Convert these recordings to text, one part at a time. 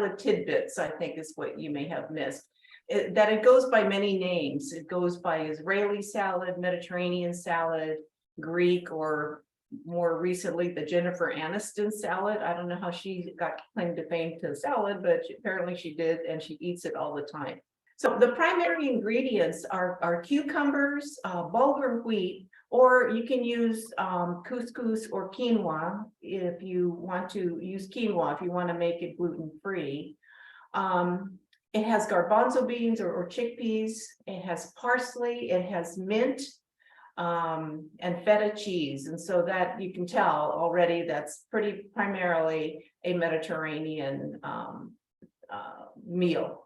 salad tidbits, I think is what you may have missed. That it goes by many names. It goes by Israeli salad, Mediterranean salad, Greek, or more recently, the Jennifer Aniston salad. I don't know how she got claim to fame to salad, but apparently she did, and she eats it all the time. So the primary ingredients are cucumbers, bulgur wheat, or you can use couscous or quinoa if you want to use quinoa, if you want to make it gluten-free. It has garbanzo beans or chickpeas. It has parsley. It has mint and feta cheese. And so that you can tell already that's pretty primarily a Mediterranean meal.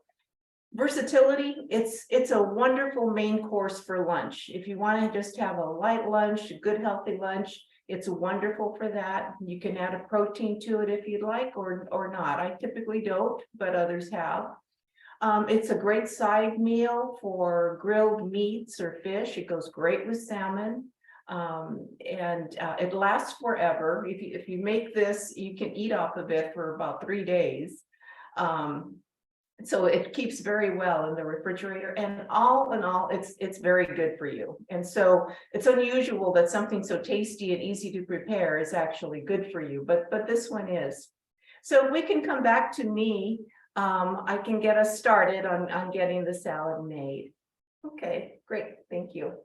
Versatility, it's a wonderful main course for lunch. If you want to just have a light lunch, a good healthy lunch, it's wonderful for that. You can add a protein to it if you'd like, or not. I typically don't, but others have. It's a great side meal for grilled meats or fish. It goes great with salmon. It lasts forever. If you make this, you can eat off of it for about 3 days. So it keeps very well in the refrigerator, and all in all, it's very good for you. And so it's unusual that something so tasty and easy to prepare is actually good for you, but this one is. So we can come back to me. I can get us started on getting the salad made. Okay, great, thank you.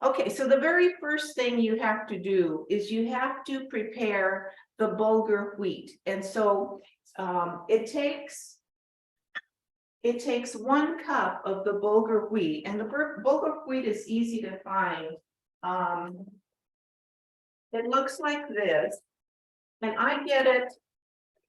Okay, so the very first thing you have to do is you have to prepare the bulgur wheat. And so it takes 1 cup of the bulgur wheat, and the bulgur wheat is easy to find. It looks like this, and I get it,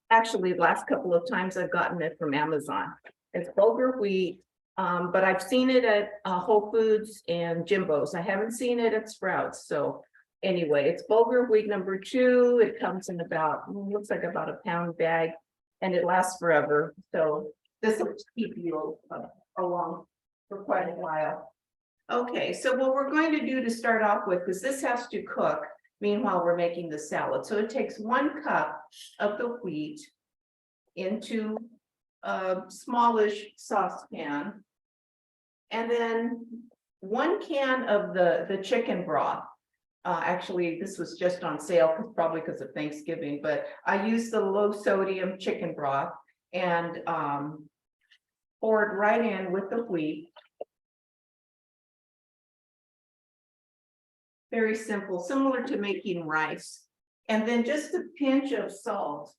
actually the last couple of times I've gotten it from Amazon. It's bulgur wheat, but I've seen it at Whole Foods and Jimbo's. I haven't seen it at Sprouts. So anyway, it's bulgur wheat number 2. It comes in about, looks like about a pound bag, and it lasts forever. So this will keep you along for quite a while. Okay, so what we're going to do to start off with, because this has to cook, meanwhile we're making the salad. So it takes 1 cup of the wheat into a smallish saucepan, and then 1 can of the chicken broth. Actually, this was just on sale, probably because of Thanksgiving, but I used the low sodium chicken broth and pour it right in with the wheat. Very simple, similar to making rice. And then just a pinch of salt.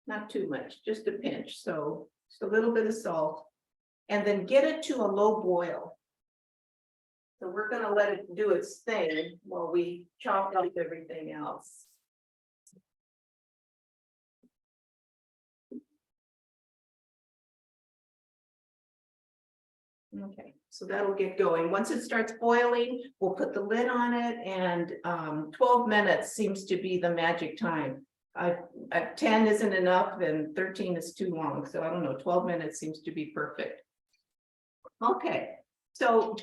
Not too much, just a pinch. So just a little bit of salt. And then get it to a low boil. So we're going to let it do its thing while we chop up everything else. Okay, so that'll get going. Once it starts boiling, we'll put the lid on it, and 12 minutes seems to be the magic time. 10 isn't enough, and 13 is too long. So I don't know, 12 minutes seems to be perfect. Okay, so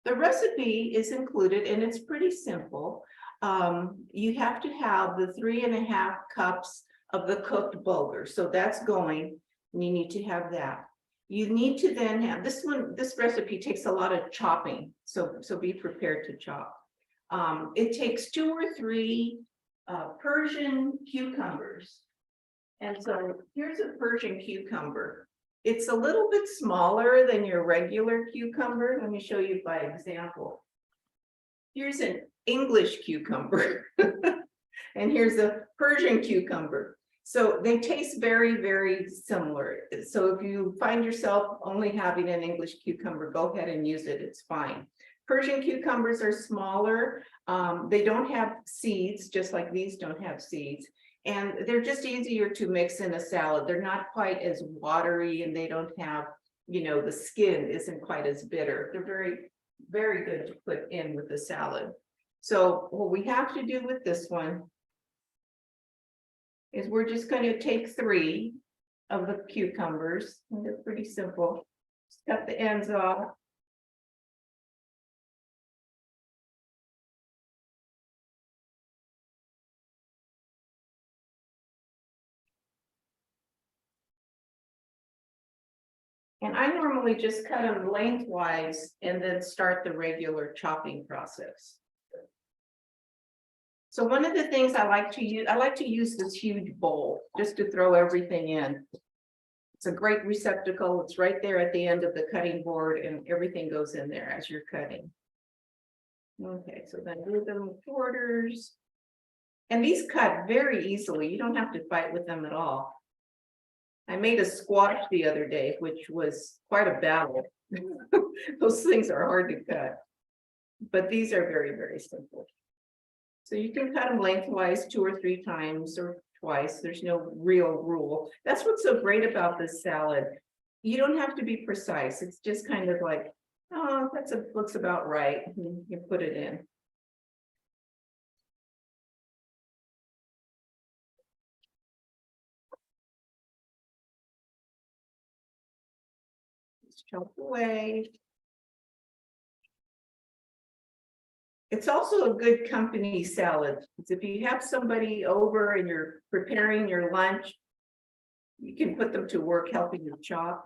the recipe is included, and it's pretty simple. You have to have the 3½ cups of the cooked bulgur. So that's going, and you need to have that. You need to then have this recipe takes a lot of chopping, so be prepared to chop. It takes 2 or 3 Persian cucumbers. And so here's a Persian cucumber. It's a little bit smaller than your regular cucumber. Let me show you by example. Here's an English cucumber, and here's a Persian cucumber. So they taste very, very similar. So if you find yourself only having an English cucumber, go ahead and use it, it's fine. Persian cucumbers are smaller. They don't have seeds, just like these don't have seeds. And they're just easier to mix in a salad. They're not quite as watery, and they don't have, the skin isn't quite as bitter. They're very, very good to put in with the salad. So what we have to do with this one is we're just going to take 3 of the cucumbers. And they're pretty simple. Just cut the ends off. And I normally just cut them lengthwise and then start the regular chopping process. So one of the things I like to use this huge bowl just to throw everything in. It's a great receptacle. It's right there at the end of the cutting board and everything goes in there as you're cutting. Okay, so then do them quarters. And these cut very easily. You don't have to fight with them at all. I made a squash the other day, which was quite a battle. Those things are hard to cut. But these are very, very simple. So you can cut them lengthwise 2 or 3 times or twice. There's no real rule. That's what's so great about this salad. You don't have to be precise. It's just kind of like, oh, looks about right. You put it in. Just chop away. It's also a good company salad. If you have somebody over and you're preparing your lunch, you can put them to work helping you chop.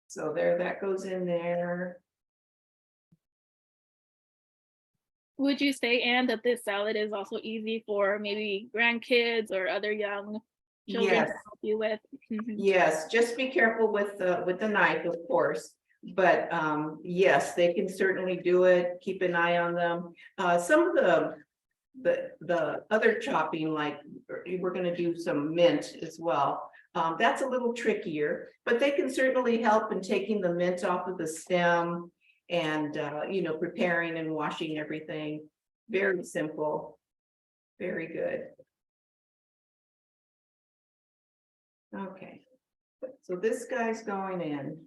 So there, that goes in there. Would you say, Anne, that this salad is also easy for maybe grandkids or other young children Yes. to help you with? Yes, just be careful with the knife, of course. But yes, they can certainly do it. Keep an eye on them. Some of the other chopping, like we're going to do some mint as well. That's a little trickier, but they can certainly help in taking the mint off of the stem and you know, preparing and washing everything. Very simple, very good. Okay, so this guy's going in.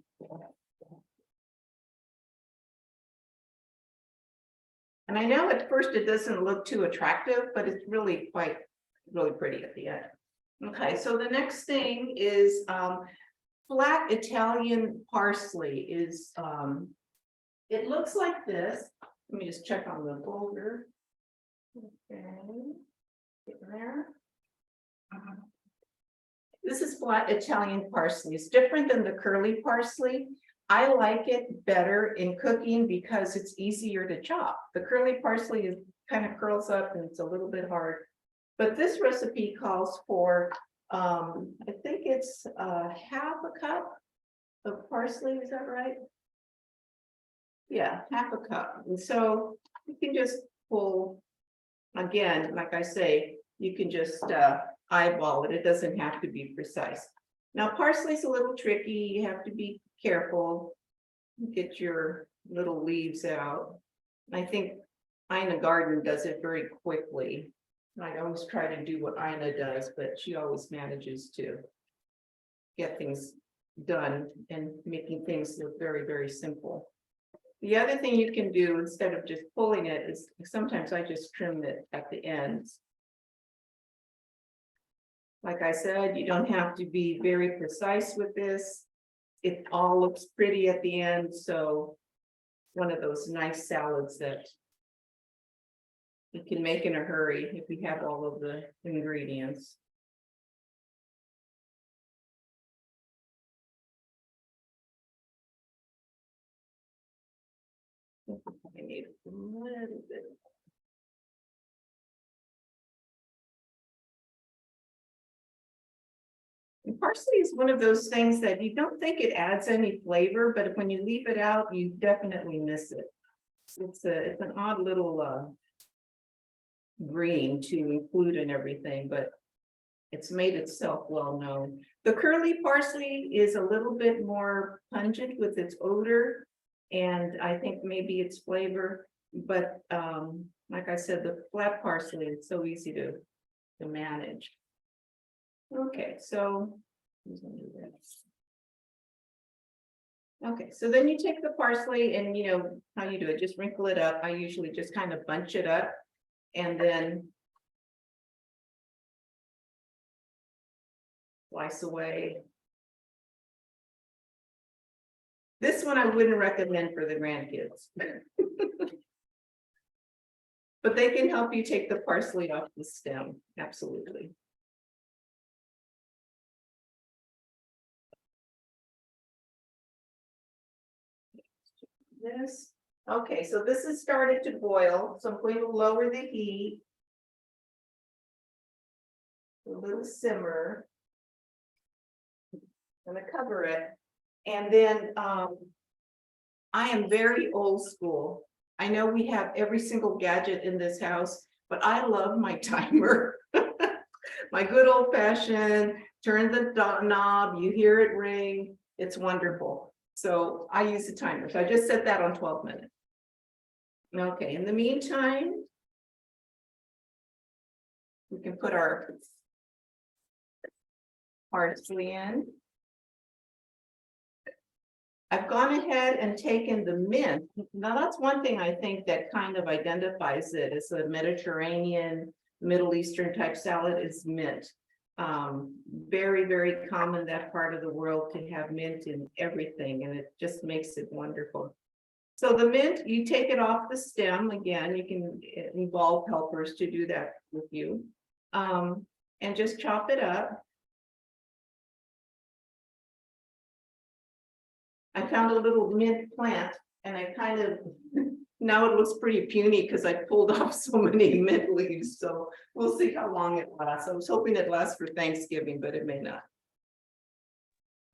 And I know at first it doesn't look too attractive, but it's really really pretty at the end. Okay, so the next thing is flat Italian parsley is, it looks like this. Let me just check on the folder. Okay, get there. This is flat Italian parsley. It's different than the curly parsley. I like it better in cooking because it's easier to chop. The curly parsley is kind of curls up and it's a little bit hard. But this recipe calls for, I think it's half a cup of parsley, is that right? Yeah, half a cup. And so you can just pull, again, like I say, you can just eyeball it. It doesn't have to be precise. Now, parsley's a little tricky. You have to be careful. Get your little leaves out. I think Ina Garden does it very quickly. I always try to do what Ina does, but she always manages to get things done and making things look very, very simple. The other thing you can do instead of just pulling it is sometimes I just trim it at the ends. Like I said, you don't have to be very precise with this. It all looks pretty at the end, so one of those nice salads that you can make in a hurry if you have all of the ingredients. I need a little bit. And parsley is one of those things that you don't think it adds any flavor, but when you leave it out, you definitely miss it. It's an odd little green to include in everything, but it's made itself well known. The curly parsley is a little bit more pungent with its odor, and I think maybe its flavor, but like I said, the flat parsley is so easy to manage. Okay, so okay, so then you take the parsley and you know how you do it, just wrinkle it up. I usually just kind of bunch it up and then slice away. This one I wouldn't recommend for the grandkids. But they can help you take the parsley off the stem, absolutely. this. Okay, so this has started to boil, so I'm going to lower the heat. A little simmer. I'm gonna cover it. And then I am very old school. I know we have every single gadget in this house, but I love my timer. My good old fashioned, turn the knob, you hear it ring, it's wonderful. So I use the timer. So I just set that on 12 minutes. Okay, in the meantime, we can put our parsley in. I've gone ahead and taken the mint. Now, that's one thing I think that kind of identifies it as a Mediterranean, Middle Eastern type salad is mint. Very, very common that part of the world to have mint in everything, and it just makes it wonderful. So the mint, you take it off the stem. Again, you can involve helpers to do that with you. And just chop it up. I found a little mint plant and I kind of, now it looks pretty puny because I pulled off so many mint leaves. So we'll see how long it lasts. I was hoping it lasts for Thanksgiving, but it may not.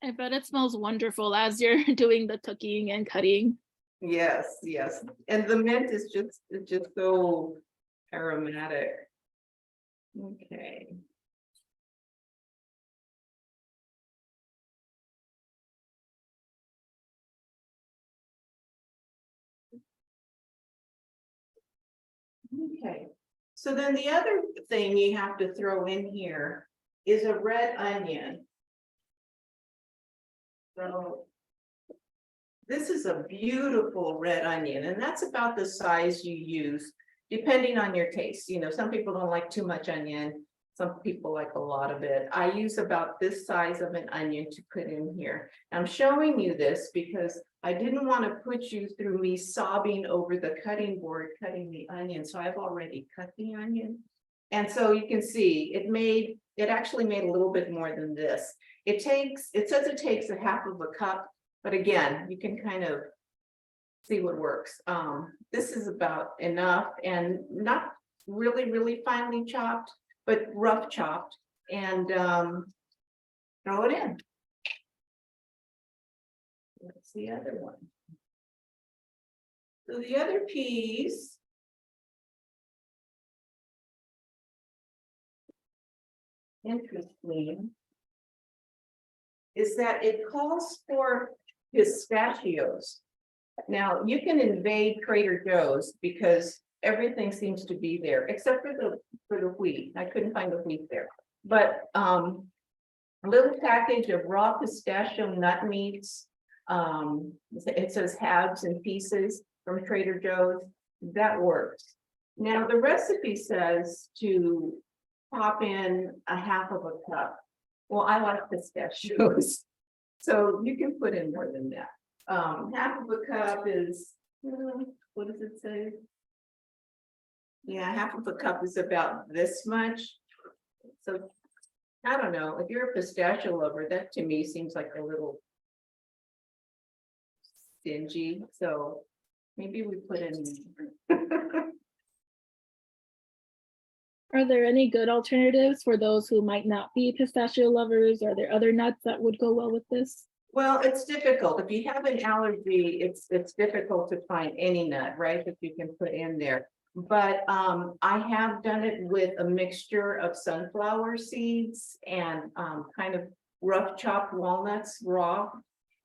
I bet it smells wonderful as you're doing the cooking and cutting. Yes, yes. And the mint is just so aromatic. Okay. Okay, so then the other thing you have to throw in here is a red onion. So this is a beautiful red onion, and that's about the size you use, depending on your taste. You know, some people don't like too much onion. Some people like a lot of it. I use about this size of an onion to put in here. I'm showing you this because I didn't want to put you through me sobbing over the cutting board, cutting the onion. So I've already cut the onion. And so you can see it actually made a little bit more than this. It says it takes a half of a cup, but again, you can kind of see what works. This is about enough and not really, really finely chopped, but rough chopped, and throw it in. That's the other one. So the other piece interesting is that it calls for pistachios. Now you can invade Trader Joe's because everything seems to be there except for the wheat. I couldn't find the wheat there, but a little package of raw pistachio nut meats. It says halves and pieces from Trader Joe's. That works. Now the recipe says to pop in a half of a cup. Well, I like pistachios, so you can put in more than that. Half of a cup is, what does it say? Yeah, half of a cup is about this much. So I don't know, if you're a pistachio lover, that to me seems like a little stingy, so maybe we put in. Are there any good alternatives for those who might not be pistachio lovers? Are there other nuts that would go well with this? Well, it's difficult. If you have an allergy, it's difficult to find any nut, right, that you can put in there. But I have done it with a mixture of sunflower seeds and kind of rough chopped walnuts raw.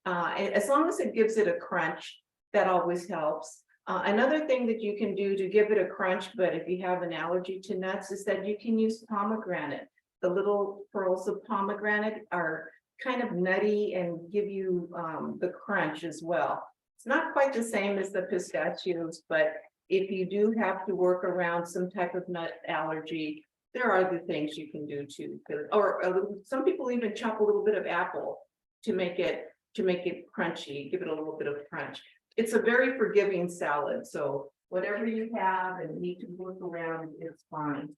As long as it gives it a crunch, that always helps. Another thing that you can do to give it a crunch, but if you have an allergy to nuts, is that you can use pomegranate. The little pearls of pomegranate are kind of nutty and give you the crunch as well. It's not quite the same as the pistachios, but if you do have to work around some type of nut allergy, there are other things you can do too. Or some people even chop a little bit of apple to make it crunchy, give it a little bit of crunch. It's a very forgiving salad, so whatever you have and need to work around, it's fine.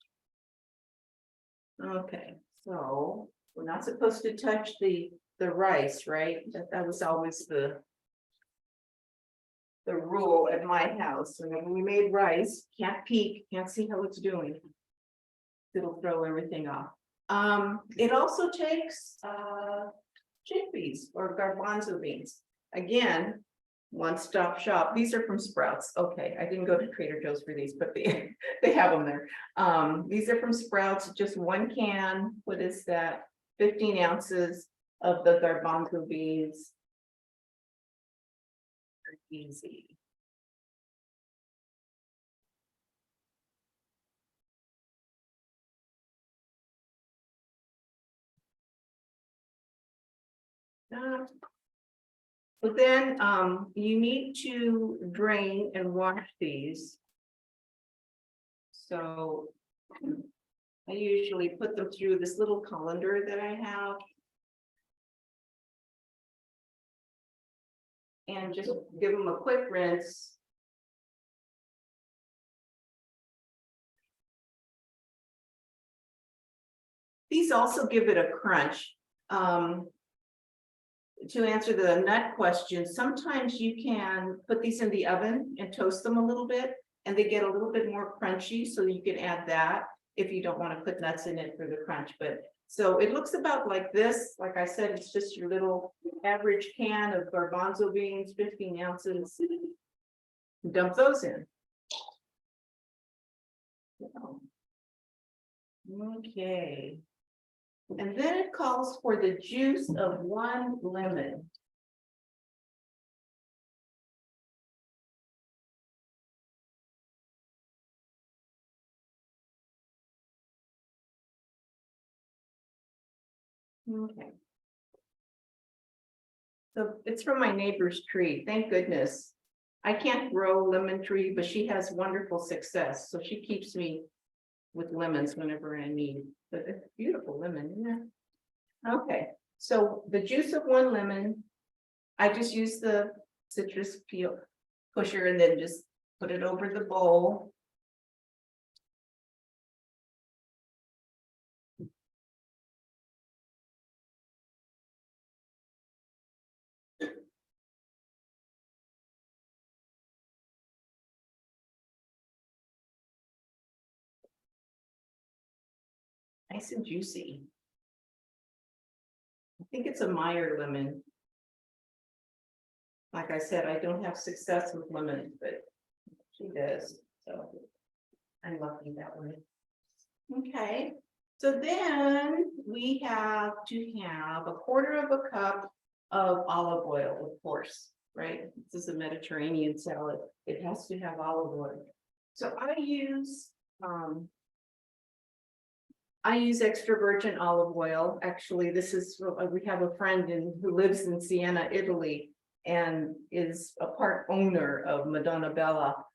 Okay, so we're not supposed to touch the rice, right? That was always the the rule at my house. Whenever we made rice, can't peek, can't see how it's doing. It'll throw everything off. It also takes chickpeas or garbanzo beans. Again, one-stop shop. These are from Sprouts. Okay, I didn't go to Trader Joe's for these, but they have them there. These are from Sprouts, just 1 can. What is that? 15 ounces of the garbanzo beans. Easy. But then you need to drain and wash these. So I usually put them through this little colander that I have. And just give them a quick rinse. These also give it a crunch. To answer the nut question, sometimes you can put these in the oven and toast them a little bit, and they get a little bit more crunchy, so you can add that if you don't want to put nuts in it for the crunch. But so it looks about like this. Like I said, it's just your little average can of garbanzo beans, 15 ounces. Dump those in. Okay. And then it calls for the juice of 1 lemon. Okay. So it's from my neighbor's tree, thank goodness. I can't grow lemon tree, but she has wonderful success, so she keeps me with lemons whenever I need. But it's beautiful lemon, isn't it? Okay, so the juice of 1 lemon, I just use the citrus peel pusher and then just put it over the bowl. Nice and juicy. I think it's a Meyer lemon. Like I said, I don't have success with lemons, but she does, so I'm lucky that way. Okay, so then we have to have 1/4 cup of olive oil, of course, right? This is a Mediterranean salad. It has to have olive oil. So I use extra virgin olive oil. Actually, this is, we have a friend who lives in Siena, Italy, and is a part owner of Madonna Bella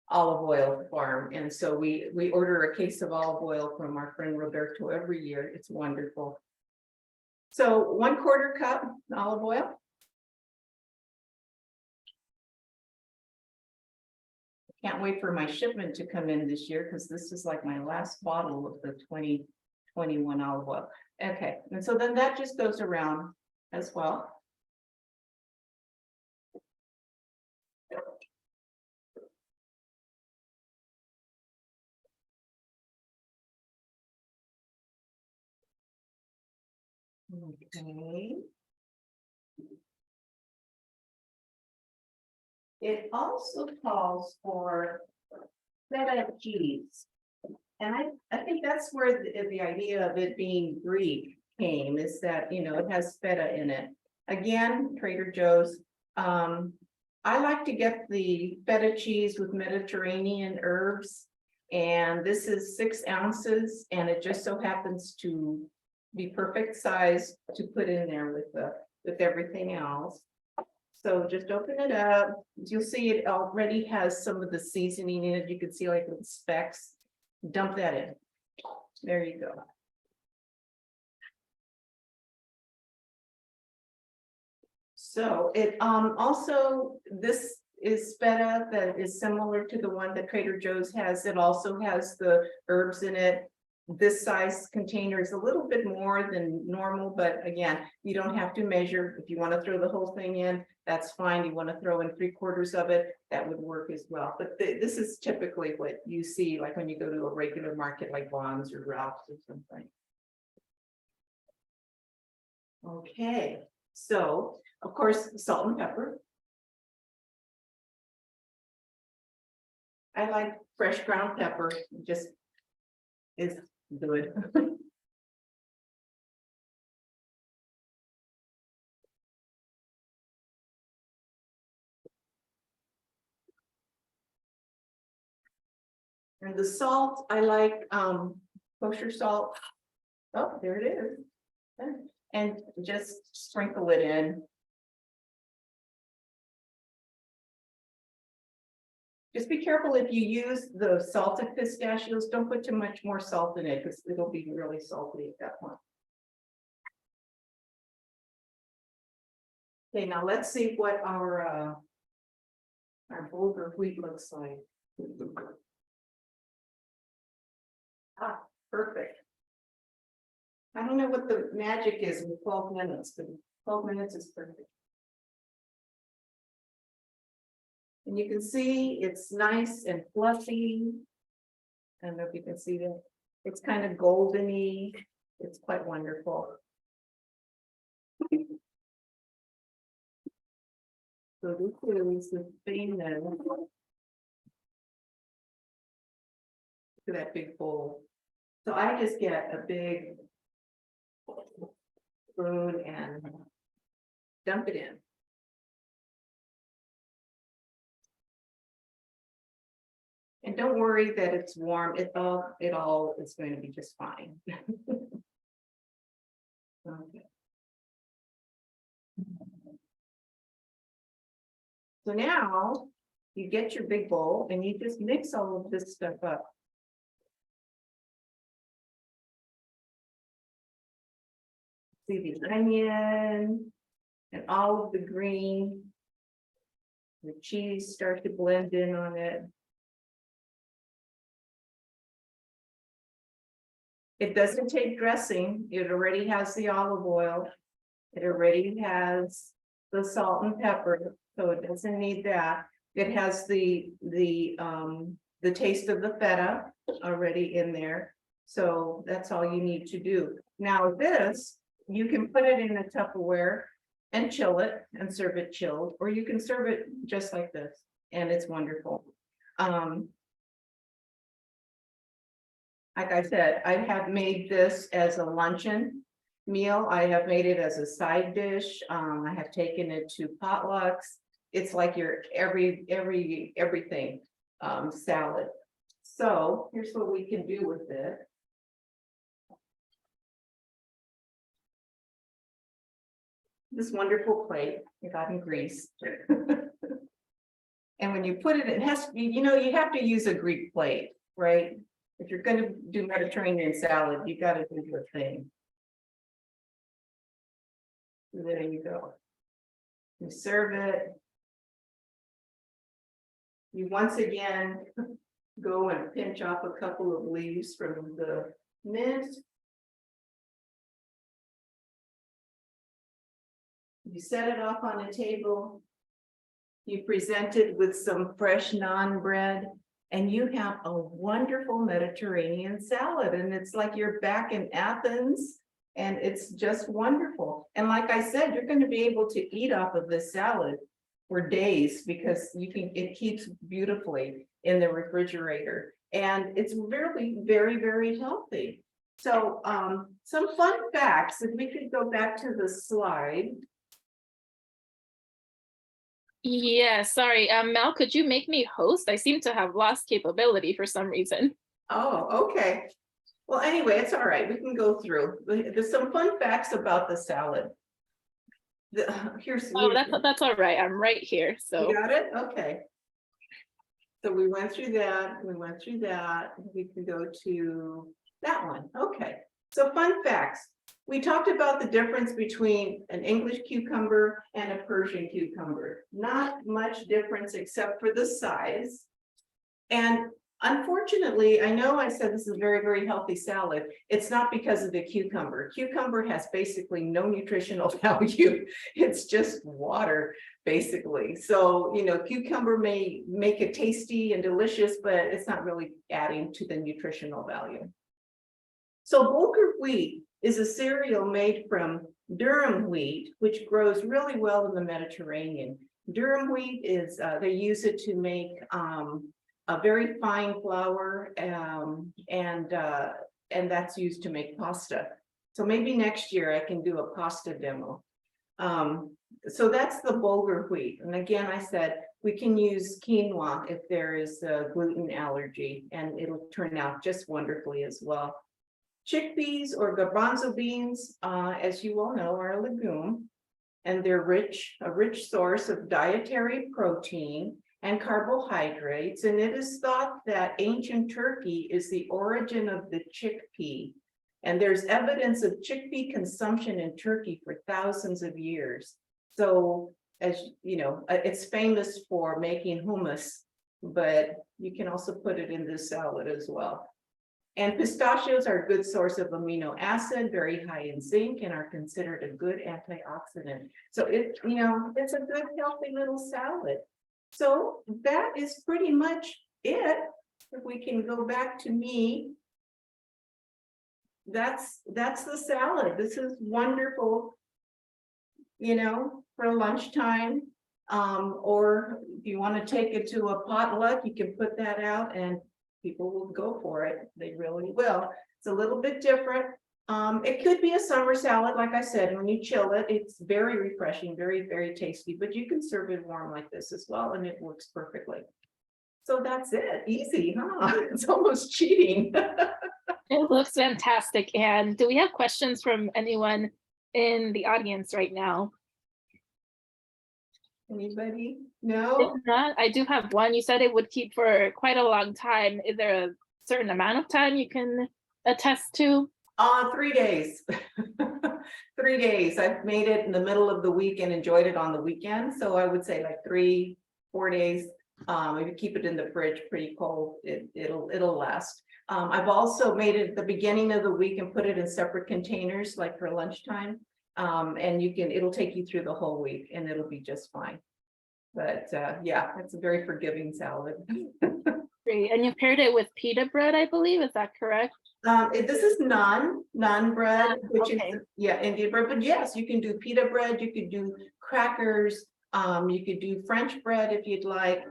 olive oil farm. And so we order a case of olive oil from our friend Roberto every year. It's wonderful. So 1/4 cup olive oil. Can't wait for my shipment to come in this year, because this is like my last bottle of the 2021 olive oil. Okay, and so then that just goes around as well. Okay. It also calls for Feta cheese. And I think that's where the idea of it being Greek came, is that, you know, it has Feta in it. Again, Trader Joe's. I like to get the Feta cheese with Mediterranean herbs. And this is 6 ounces, and it just so happens to be perfect size to put in there with everything else. So just open it up. You'll see it already has some of the seasoning in it. You can see like little specks. Dump that in. There you go. So it also, this is Feta that is similar to the one that Trader Joe's has. It also has the herbs in it. This size container is a little bit more than normal, but again, you don't have to measure. If you want to throw the whole thing in, that's fine. You want to throw in 3/4 of it, that would work as well. But this is typically what you see, like when you go to a regular market like Vons or Ralph's or something. Okay, so of course, salt and pepper. I like fresh ground pepper, just is good. And the salt, I like kosher salt. Oh, there it is. And just sprinkle it in. Just be careful if you use the salted pistachios, don't put too much more salt in it because it'll be really salty at that point. Okay, now let's see what our bulgur wheat looks like. Ah, perfect. I don't know what the magic is in 12 minutes, but 12 minutes is perfect. And you can see it's nice and fluffy. I don't know if you can see that. It's kind of goldeny. It's quite wonderful. So this is the thing then. Look at that big bowl. So I just get a big spoon and dump it in. And don't worry that it's warm. It all is going to be just fine. Okay. So now you get your big bowl and you just mix all of this stuff up. See the onion and all of the green. The cheese starts to blend in on it. It doesn't take dressing. It already has the olive oil. It already has the salt and pepper, so it doesn't need that. It has the taste of the feta already in there. So that's all you need to do. Now this, you can put it in a Tupperware and chill it and serve it chilled, or you can serve it just like this, and it's wonderful. Like I said, I have made this as a luncheon meal. I have made it as a side dish. I have taken it to potlucks. It's like your everything salad. So here's what we can do with it. This wonderful plate, it got in grease. And when you put it, it has to be, you have to use a Greek plate, right? If you're going to do Mediterranean salad, you got to do your thing. There you go. You serve it. You once again go and pinch off a couple of leaves from the mint. You set it off on a table. You present it with some fresh naan bread. And you have a wonderful Mediterranean salad, and it's like you're back in Athens, and it's just wonderful. And like I said, you're going to be able to eat off of this salad for days because it keeps beautifully in the refrigerator, and it's really very, very healthy. So some fun facts, if we could go back to the slide. Yeah, sorry. Mel, could you make me host? I seem to have lost capability for some reason. Oh, okay. Well, anyway, it's all right. We can go through. There's some fun facts about the salad. Here's that's all right. I'm right here. So you got it? Okay. So we went through that. We went through that. We can go to that one. Okay. So fun facts. We talked about the difference between an English cucumber and a Persian cucumber. Not much difference except for the size. And Unfortunately, I know I said this is a very, very healthy salad. It's not because of the cucumber. Cucumber has basically no nutritional value. It's just water, basically. So, cucumber may make it tasty and delicious, but it's not really adding to the nutritional value. So bulgur wheat is a cereal made from durum wheat, which grows really well in the Mediterranean. Durum wheat is, they use it to make a very fine flour, and that's used to make pasta. So maybe next year I can do a pasta demo. So that's the bulgur wheat. And again, I said we can use quinoa if there is a gluten allergy, and it'll turn out just wonderfully as well. Chickpeas or garbanzo beans, as you all know, are a legume, and they're a rich source of dietary protein and carbohydrates. And it is thought that ancient Turkey is the origin of the chickpea. And there's evidence of chickpea consumption in Turkey for thousands of years. So, as you know, it's famous for making hummus, but you can also put it in this salad as well. And pistachios are a good source of amino acid, very high in zinc, and are considered a good antioxidant. So it's a good, healthy little salad. So that is pretty much it. If we can go back to me, that's the salad. This is wonderful, for lunchtime. Or if you want to take it to a potluck, you can put that out and people will go for it. They really will. It's a little bit different. It could be a summer salad, like I said. When you chill it, it's very refreshing, very, very tasty, but you can serve it warm like this as well, and it works perfectly. So that's it. Easy, huh? It's almost cheating. It looks fantastic. And do we have questions from anyone in the audience right now? Anybody? If No? not, I do have one. You said it would keep for quite a long time. Is there a certain amount of time you can attest to? 3 days. 3 days. I've made it in the middle of the week and enjoyed it on the weekend. So I would say like 3-4 days. If you keep it in the fridge pretty cold, it'll last. I've also made it at the beginning of the week and put it in separate containers, like for lunchtime. And it'll take you through the whole week and it'll be just fine. But yeah, it's a very forgiving salad. Great. And you paired it with pita bread, I believe. Is that correct? This is naan bread, which okay. is, Indian bread. But yes, you can do pita bread, you could do crackers, you could do French bread if you'd like.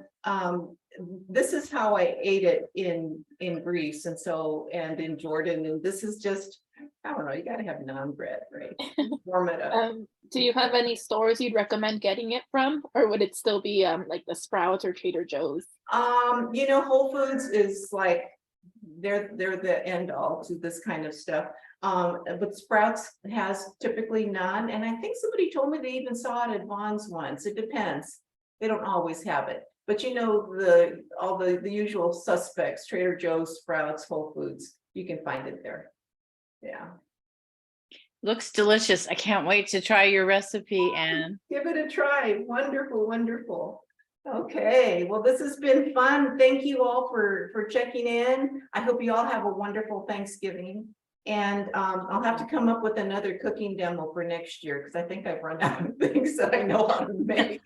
This is how I ate it in Greece and in Jordan. And this is just, I don't know, you gotta have naan bread, right? Warm it up. Do you have any stores you'd recommend getting it from, or would it still be like the Sprouts or Trader Joe's? Whole Foods is like they're the end all to this kind of stuff. But Sprouts has typically none, and I think somebody told me they even saw it at Vaughn's once. It depends. They don't always have it, but all the usual suspects: Trader Joe's, Sprouts, Whole Foods. You can find it there. Yeah. Looks delicious. I can't wait to try your recipe, Anne. Give it a try. Wonderful, wonderful. Okay, well, this has been fun. Thank you all for checking in. I hope you all have a wonderful Thanksgiving. And I'll have to come up with another cooking demo for next year because I think I've run out of things that I know how to make.